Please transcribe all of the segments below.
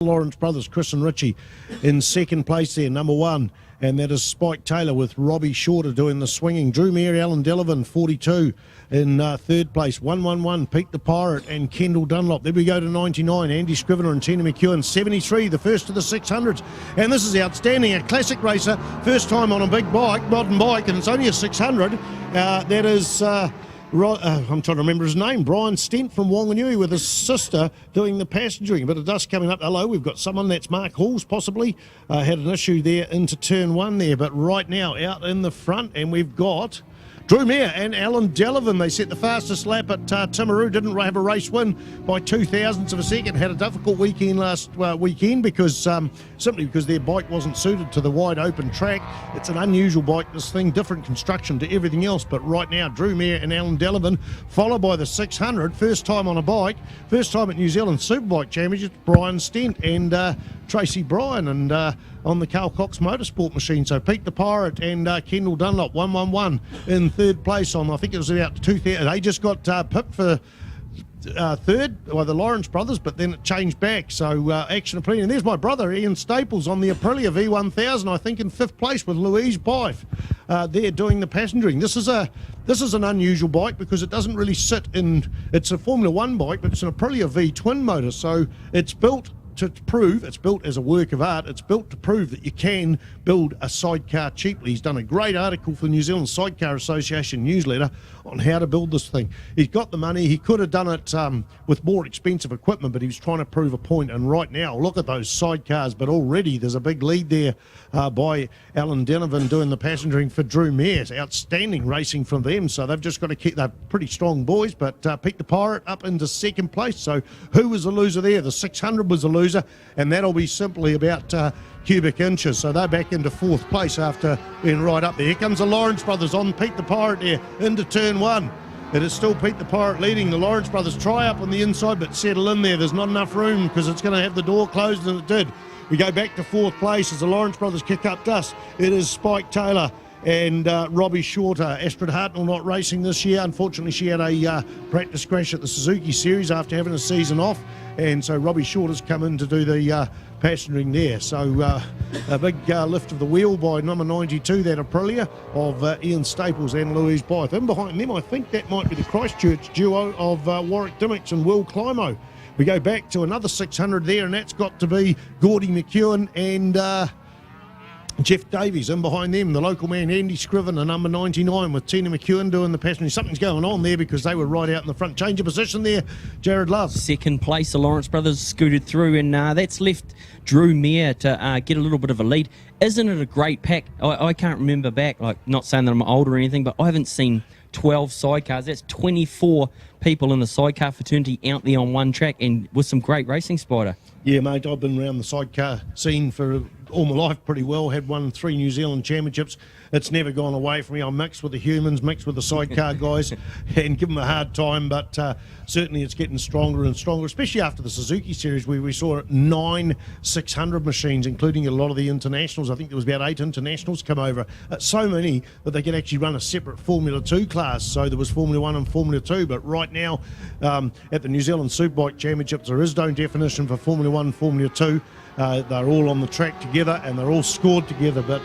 Lawrence brothers, Chris and Richie, in second place there, number one. And that is Spike Taylor with Robbie Shorter doing the swinging. Drew Mare, Alan Delavan, 42 in third place. 111, Pete the Pirate and Kendall Dunlop. Then we go to 99, Andy Scrivener and Tina McEwen. 73, the first of the 600s. And this is outstanding, a classic racer. First time on a big bike, modern bike, and it's only a 600. That is... I'm trying to remember his name, Brian Stent from Wanganui with his sister doing the passengering. A bit of dust coming up. Hello, we've got someone, that's Mark Halls possibly. Had an issue there into turn one there, but right now out in the front, and we've got Drew Mare and Alan Delavan. They set the fastest lap at Timaru, didn't have a race win by 0.02 of a second. Had a difficult weekend last weekend because simply because their bike wasn't suited to the wide open track. It's an unusual bike, this thing, different construction to everything else. But right now, Drew Mare and Alan Delavan, followed by the 600, first time on a bike, first time at New Zealand Superbike Championships, Brian Stent and Tracy Bryan, and on the Carl Cox Motorsport machine. So Pete the Pirate and Kendall Dunlop, 111 in third place on, I think it was about 2,000. They just got pipped for third by the Lawrence brothers, but then it changed back. So action of plenty. And there's my brother Ian Staples on the Aprilia V1000, I think in fifth place with Louise Bife. They're doing the passengering. This is an unusual bike because it doesn't really sit in. It's a Formula One bike, but it's an Aprilia V twin motor. So it's built to prove, it's built as a work of art. It's built to prove that you can build a sidecar cheaply. He's done a great article for the New Zealand Sidecar Association newsletter on how to build this thing. He's got the money. He could have done it with more expensive equipment, but he was trying to prove a point. And right now, look at those sidecars, but already there's a big lead there by Alan Delavan doing the passengering for Drew Mare. Outstanding racing from them. So they've just got to keep, they're pretty strong boys, but Pete the Pirate up into second place. So who was the loser there? The 600 was the loser, and that'll be simply about cubic inches. So they're back into fourth place after being right up there. Here comes the Lawrence brothers on Pete the Pirate there into turn one. It is still Pete the Pirate leading. The Lawrence brothers try up on the inside but settle in there. There's not enough room because it's going to have the door closed, and it did. We go back to fourth place as the Lawrence brothers kick up dust. It is Spike Taylor and Robbie Shorter. Astrid Hartnell not racing this year. Unfortunately, she had a practice crash at the Suzuki Series after having a season off, and so Robbie Shorter's come in to do the passengering there. So a big lift of the wheel by number 92, that Aprilia of Ian Staples and Louise Bife. In behind them, I think that might be the Christchurch duo of Warwick Dimmicks and Will Climo. We go back to another 600 there, and that's got to be Gordy McEwen and Jeff Davies. In behind them, the local man Andy Scrivener, number 99, with Tina McEwen doing the passenger. Something's going on there because they were right out in the front. Change of position there, Jared Love. Second place, the Lawrence brothers scooted through, and that's left Drew Mare to get a little bit of a lead. Isn't it a great pack? I can't remember back, like, not saying that I'm old or anything, but I haven't seen 12 sidecars. That's 24 people in the sidecar fraternity out there on one track, and with some great racing, Spider. Yeah, mate, I've been around the sidecar scene for all my life pretty well. Had won 3 New Zealand championships. It's never gone away from me. I'm mixed with the humans, mixed with the sidecar guys, and give them a hard time, but certainly it's getting stronger and stronger, especially after the Suzuki Series, where we saw 9 600 machines, including a lot of the internationals. I think there was about 8 internationals come over. So many that they could actually run a separate Formula 2 class. So there was Formula 1 and Formula 2, but right now at the New Zealand Superbike Championships, there is no definition for Formula 1 and Formula 2. They're all on the track together and they're all scored together, but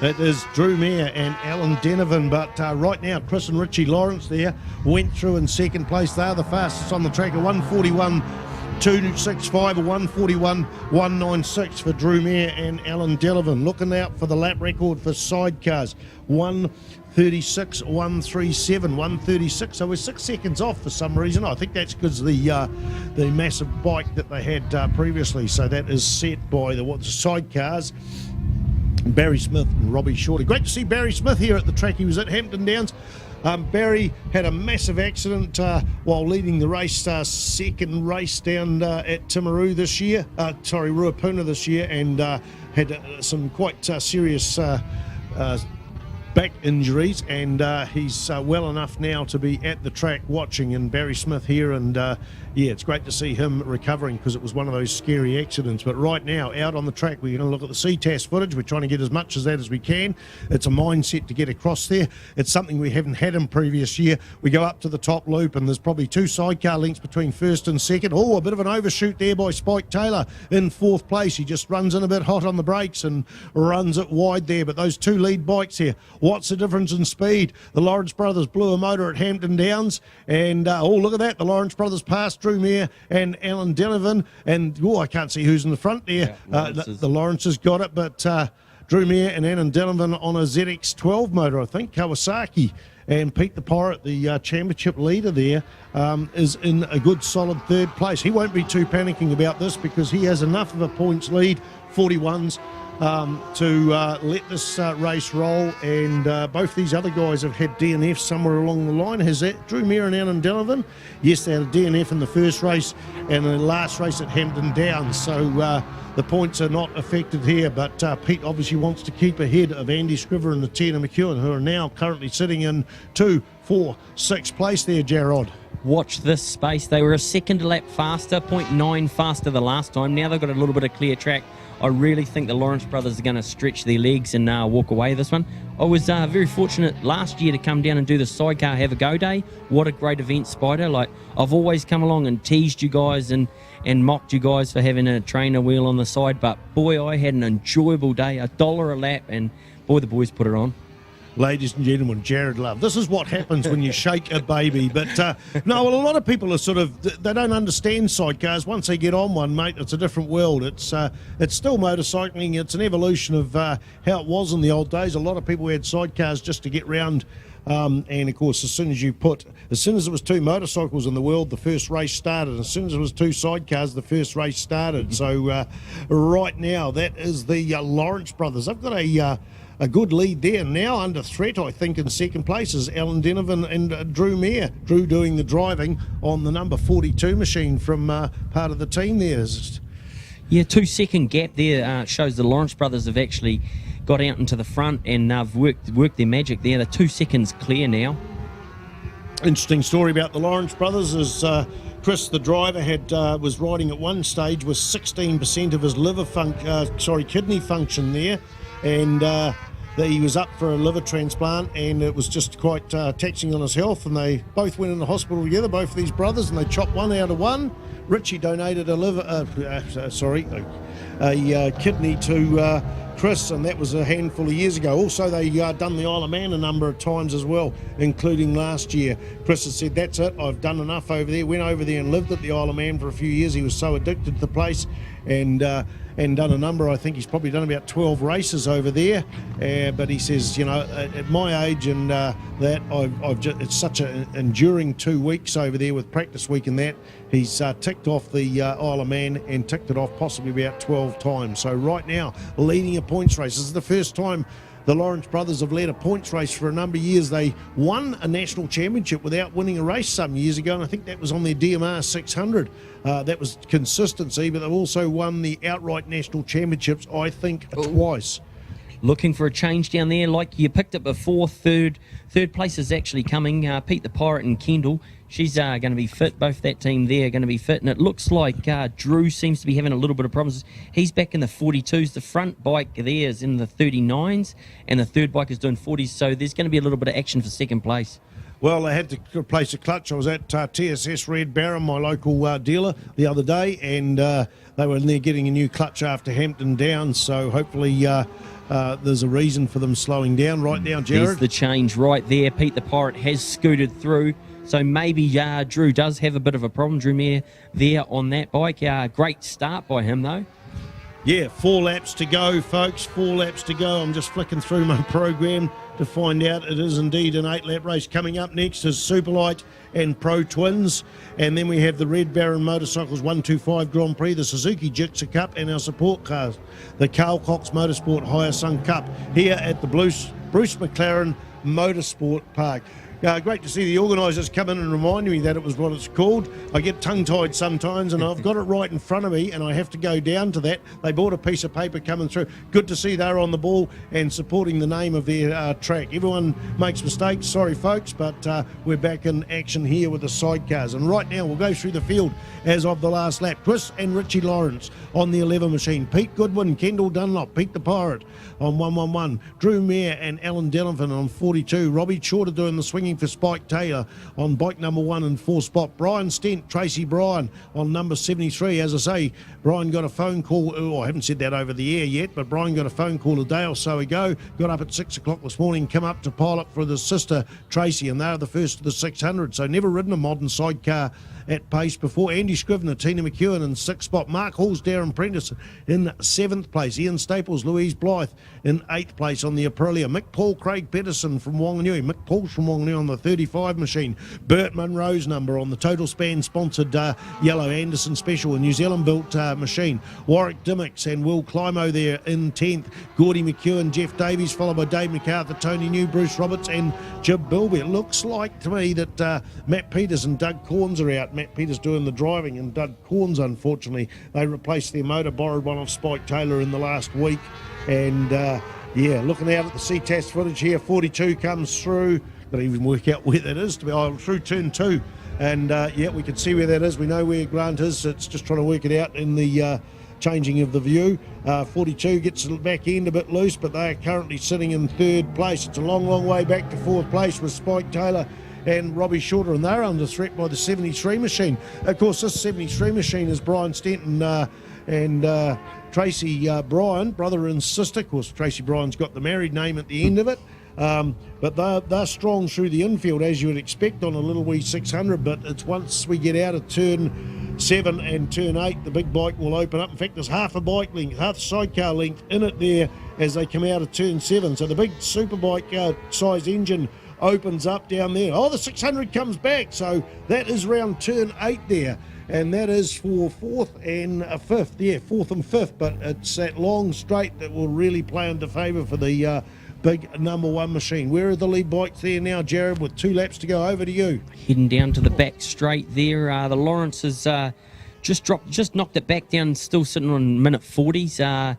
it is Drew Mare and Alan Delavan. But right now, Chris and Richie Lawrence there went through in second place. They are the fastest on the track, a 141.265, a 141.196 for Drew Mare and Alan Delavan. Looking out for the lap record for sidecars, 136.137, 136. So we're 6 seconds off for some reason. I think that's because the massive bike that they had previously. So that is set by the sidecars. Barry Smith and Robbie Shorter. Great to see Barry Smith here at the track. He was at Hampton Downs. Barry had a massive accident while leading the race, second race down at Timaru this year, Ruapuna this year, and had some quite serious back injuries, and he's well enough now to be at the track watching. And Barry Smith here, and Yeah, it's great to see him recovering because it was one of those scary accidents. But right now, out on the track, we're going to look at the Ctas footage. We're trying to get as much of that as we can. It's a mindset to get across there. It's something we haven't had in previous year. We go up to the top loop, and there's probably 2 sidecar links between first and second. Oh, a bit of an overshoot there by Spike Taylor in 4th place. He just runs in a bit hot on the brakes and runs it wide there. But those 2 lead bikes here, what's the difference in speed? The Lawrence brothers blew a motor at Hampton Downs, and oh, look at that. The Lawrence brothers passed Drew Mayer and Alan Denovan, and oh, I can't see who's in the front there. The Lawrences got it, but Drew Mayer and Alan Denovan on a ZX12 motor, I think, Kawasaki. And Pete the Pirate, the championship leader there, is in a good solid 3rd place. He won't be too panicking about this because he has enough of a points lead, 41s, to let this race roll. And both these other guys have had DNF somewhere along the line. Has that Drew Mayer and Alan Denovan? Yes, they had a DNF in the first race and the last race at Hampton Downs. So the points are not affected here, but Pete obviously wants to keep ahead of Andy Scriver and the Tina McEwen, who are now currently sitting in 2, 4, 6 place there, Gerard. Watch this space. They were a second lap faster, 0.9 faster the last time. Now they've got a little bit of clear track. I really think the Lawrence brothers are going to stretch their legs and walk away this one. I was very fortunate last year to come down and do the sidecar have a go day. What a great event, Spider. Like, I've always come along and teased you guys and mocked you guys for having a trainer wheel on the side, but boy, I had an enjoyable day, $1 a lap, and boy, the boys put it on. Ladies and gentlemen, Jared Love. This is what happens when you shake a baby. But no, well, a lot of people are sort of, they don't understand sidecars. Once they get on one, mate, it's a different world. It's still motorcycling. It's an evolution of how it was in the old days. A lot of people had sidecars just to get round. And of course, as soon as it was 2 motorcycles in the world, the first race started. As soon as it was 2 sidecars, the first race started. So right now, that is the Lawrence brothers. They've got a good lead there. Now under threat, I think, in second place is Alan Denovan and Drew Mayer. Drew doing the driving on the number 42 machine from part of the team there. Yeah, 2-second gap there shows the Lawrence brothers have actually got out into the front and they've worked their magic there. They're 2 seconds clear now. Interesting story about the Lawrence brothers is Chris, the driver, was riding at one stage with 16% of his kidney function there, and he was up for a liver transplant, and it was just quite taxing on his health. And they both went in the hospital together, both of these brothers, and they chopped one out of one. Richie donated a kidney to Chris, and that was a handful of years ago. Also, they done the Isle of Man a number of times as well, including last year. Chris has said, that's it, I've done enough over there. Went over there and lived at the Isle of Man for a few years. He was so addicted to the place, and done a number, I think he's probably done about 12 races over there. But he says, at my age and it's such an enduring 2 weeks over there with practice week and that. He's ticked off the Isle of Man and ticked it off possibly about 12 times. So right now, leading a points race. This is the first time the Lawrence brothers have led a points race for a number of years. They won a national championship without winning a race some years ago, and I think that was on their DMR 600. That was consistency, but they've also won the outright national championships, I think, twice. Looking for a change down there, like you picked it before. Third place is actually coming. Pete the Pirate and Kendall. She's going to be fit. Both that team there are going to be fit. And it looks like Drew seems to be having a little bit of problems. He's back in the 42s. The front bike there is in the 39s. And the third bike is doing 40s. So there's going to be a little bit of action for second place. Well, they had to replace a clutch. I was at TSS Red Baron, my local dealer, the other day. And they were in there getting a new clutch after Hampton Downs. So hopefully there's a reason for them slowing down right now, Jared. There's the change right there. Pete the Pirate has scooted through. So maybe Drew does have a bit of a problem. Drew Mayer there on that bike. Great start by him, though. Yeah, 4 laps to go, folks. 4 laps to go. I'm just flicking through my program to find out it is indeed an 8-lap race. Coming up next is Superlight and Pro Twins. And then we have the Red Baron Motorcycles 125 Grand Prix, the Suzuki Jitsu Cup, and our support cars, the Carl Cox Motorsport Hire Sun Cup, here at the Bruce McLaren Motorsport Park. Great to see the organisers come in and remind me that it was what it's called. I get tongue-tied sometimes, and I've got it right in front of me, and I have to go down to that. They bought a piece of paper coming through. Good to see they're on the ball and supporting the name of their track. Everyone makes mistakes, sorry folks, but we're back in action here with the sidecars. And right now we'll go through the field as of the last lap. Chris and Richie Lawrence on the 11 machine. Pete Goodwin, Kendall Dunlop, Pete the Pirate on 111. Drew Mayer and Alan Delavan on 42. Robbie Shorter doing the swinging for Spike Taylor on bike number 1 and 4 spot. Brian Stent, Tracy Bryan on number 73. As I say, Brian got a phone call. Oh, I haven't said that over the air yet, but Brian got a phone call a day or so ago. Got up at 6 o'clock this morning, come up to pilot for his sister Tracy, and they're the first of the 600. So never ridden a modern sidecar at pace before. Andy Scrivener, Tina McEwen in 6th spot. Mark Hall's Darren Prentice in 7th place. Ian Staples, Louise Blythe in 8th place on the Aprilia. Mick Paul, Craig Pedersen from Wanganui. Mick Paul's from Wanganui on the 35 machine. Bert Munro's number on the Total Span sponsored Yellow Anderson Special, a New Zealand built machine. Warwick Dimmicks and Will Climo there in 10th. Gordy McEwen, Jeff Davies, followed by Dave MacArthur, Tony New, Bruce Roberts and Jib Bilby. It looks like to me that Matt Peters and Doug Corns are out. Matt Peters doing the driving, and Doug Corns, unfortunately, they replaced their motor, borrowed one off Spike Taylor in the last week. And yeah, looking out at the Ctas footage here, 42 comes through. Got to even work out where that is to be. Oh, through turn 2. And yeah, we can see where that is. We know where Grant is. It's just trying to work it out in the changing of the view. 42 gets the back end a bit loose, but they are currently sitting in 3rd place. It's a long, long way back to 4th place with Spike Taylor and Robbie Shorter, and they're under threat by the 73 machine. Of course, this 73 machine is Brian Stenton and Tracy Bryan, brother and sister. Of course, Tracy Bryan's got the married name at the end of it. But they're strong through the infield, as you would expect on a little wee 600, but it's once we get out of turn 7 and turn 8, the big bike will open up. In fact, there's half a bike length, half sidecar length in it there as they come out of turn 7. So the big superbike size engine opens up down there. Oh, the 600 comes back, so that is round turn 8 there, and that is for 4th and 5th. Yeah, 4th and 5th, but it's that long straight that will really play into favour for the big number 1 machine. Where are the lead bikes there now, Jared, with 2 laps to go? Over to you. Heading down to the back straight there. The Lawrence has just knocked it back down, still sitting on minute 40s.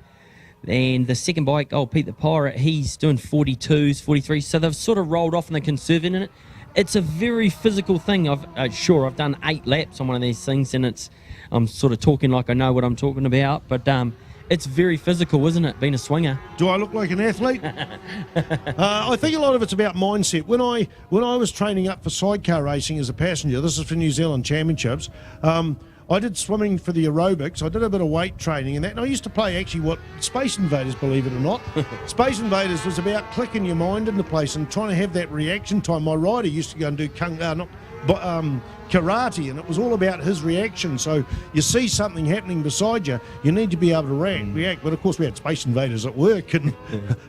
And the second bike, Pete the Pirate, he's doing 42s, 43s. So they've sort of rolled off and they're conserving it. It's a very physical thing. I've done 8 laps on one of these things, and I'm sort of talking like I know what I'm talking about, but it's very physical, isn't it, being a swinger? Do I look like an athlete? I think a lot of it's about mindset. When I was training up for sidecar racing as a passenger, this is for New Zealand Championships, I did swimming for the aerobics. I did a bit of weight training and that. And I used to play actually what Space Invaders, believe it or not. Space Invaders was about clicking your mind into place and trying to have that reaction time. My rider used to go and do karate, and it was all about his reaction. So you see something happening beside you, you need to be able to react. But of course we had Space Invaders at work and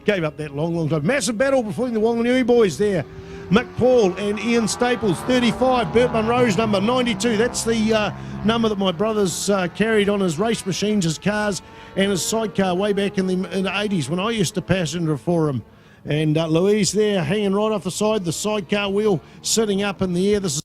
gave up that long time. Massive battle between the Wanganui boys there. Mick Paul and Ian Staples, 35. Bert Munro's number, 92. That's the number that my brother's carried on his race machines, his cars, and his sidecar way back in the 80s when I used to passenger for him. And Louise there hanging right off the side, the sidecar wheel sitting up in the air. This is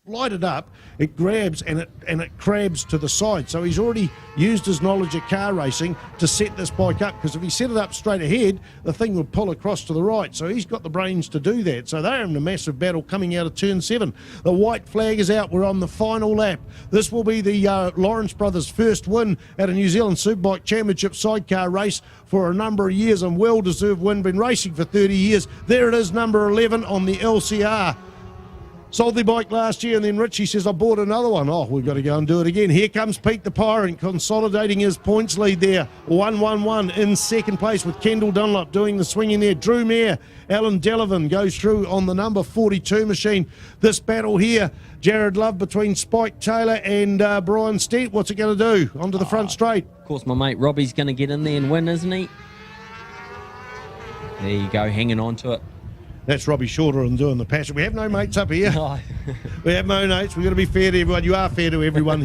light it up, it grabs and it crabs to the side. So he's already used his knowledge of car racing to set this bike up, because if he set it up straight ahead, the thing would pull across to the right. So he's got the brains to do that. So they're in a massive battle coming out of turn 7. The white flag is out. We're on the final lap. This will be the Lawrence brothers' first win at a New Zealand Superbike Championship sidecar race for a number of years, and well-deserved win. Been racing for 30 years. There it is, number 11 on the LCR. Sold the bike last year, and then Richie says, I bought another one. Oh, we've got to go and do it again. Here comes Pete the Pirate, consolidating his points lead there. 1-1-1 in second place with Kendall Dunlop doing the swinging there. Drew Mayer, Alan Delavan goes through on the number 42 machine. This battle here, Jared Love, between Spike Taylor and Brian Stent. What's it going to do? Onto the front straight. Of course, my mate Robbie's going to get in there and win, isn't he? There you go, hanging on to it. That's Robbie Shorter and doing the passion. We have no mates up here. Oh. We have no mates. We've got to be fair to everyone. You are fair to everyone.